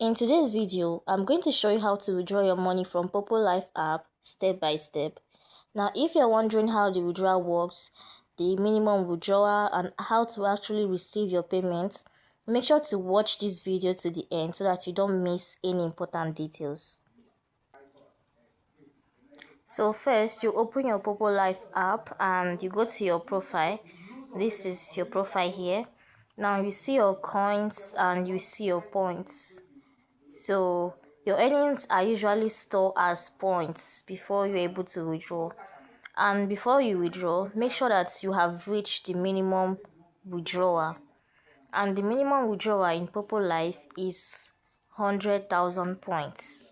In today's video, I'm going to show you how to withdraw your money from Poppo Life app step by step. Now, if you're wondering how the withdrawal works, the minimum withdrawal, and how to actually receive your payments, make sure to watch this video to the end so that you don't miss any important details. So first, you open your Poppo Life app and you go to your profile. This is your profile here. Now you see your coins and you see your points. So your earnings are usually stored as points before you're able to withdraw. And before you withdraw, make sure that you have reached the minimum withdrawal. And the minimum withdrawal in Poppo Life is 100,000 points.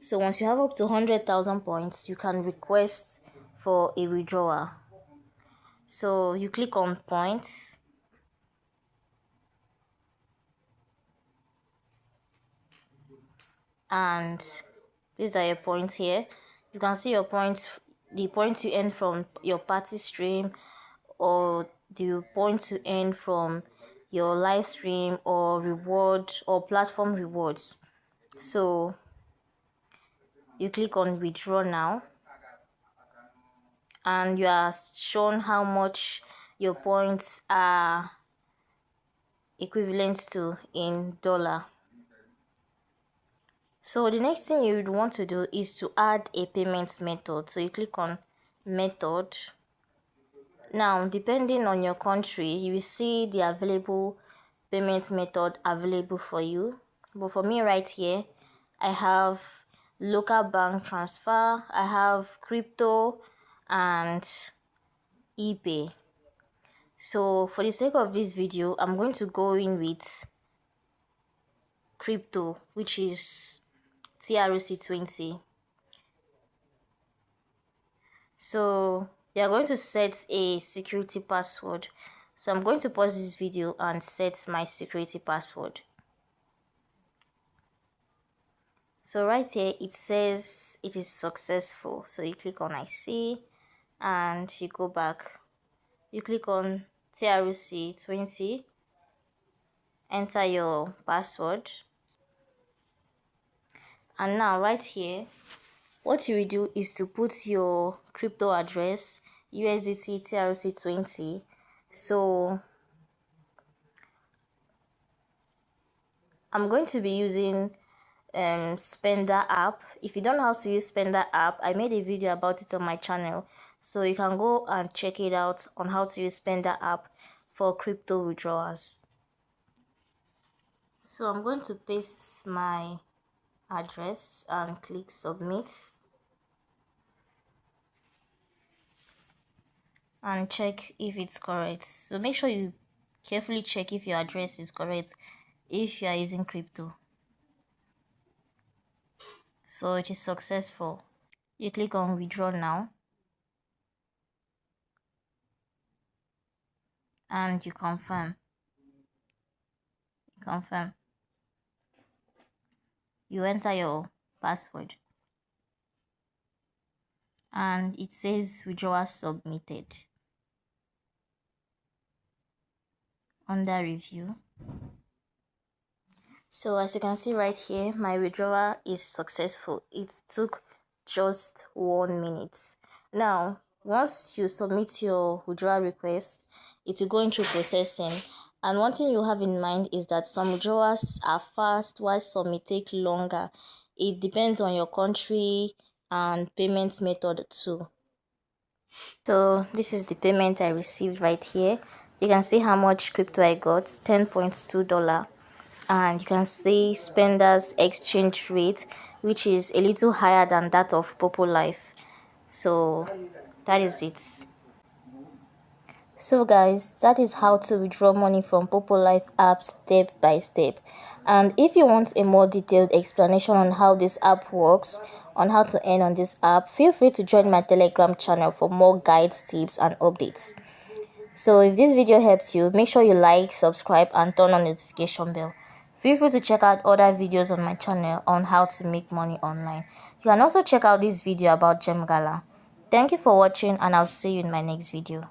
So once you have up to 100,000 points, you can request for a withdrawal. So you click on points. And these are your points here. You can see your points, the points you earn from your party stream, or the points you earn from your live stream, or reward or platform rewards. So you click on withdraw now, and you are shown how much your points are equivalent to in dollar. So the next thing you would want to do is to add a payment method. So you click on method. Now, depending on your country, you will see the available payment method available for you. But for me right here, I have local bank transfer, I have crypto, and ePay. So for the sake of this video, I'm going to go in with crypto, which is TRC20. So you are going to set a security password. So I'm going to pause this video and set my security password. So right here it says it is successful. So you click on I see and you go back. You click on TRC20, enter your password. And now right here, what you will do is to put your crypto address, USDT TRC20. So I'm going to be using Spender app. If you don't know how to use Spender app, I made a video about it on my channel, so you can go and check it out on how to use Spender app for crypto withdrawals. So I'm going to paste my address and click submit and check if it's correct. So make sure you carefully check if your address is correct if you are using crypto. So it is successful. You click on withdraw now and you confirm. You enter your password and it says withdrawal submitted under review. So as you can see right here, my withdrawal is successful. It took just 1 minute. Now once you submit your withdrawal request, it will go into processing. And one thing you have in mind is that some withdrawals are fast while some may take longer. It depends on your country and payment method too. So this is the payment I received right here. You can see how much crypto I got, $10.2. And you can see Spender's exchange rate, which is a little higher than that of Poppo Life. So that is it. So guys, that is how to withdraw money from Poppo Life app step by step. And if you want a more detailed explanation on how this app works, on how to earn on this app, feel free to join my Telegram channel for more guides, tips and updates. So if this video helped you, make sure you like, subscribe and turn on the notification bell. Feel free to check out other videos on my channel on how to make money online. You can also check out this video about Gem Gala. Thank you for watching and I'll see you in my next video.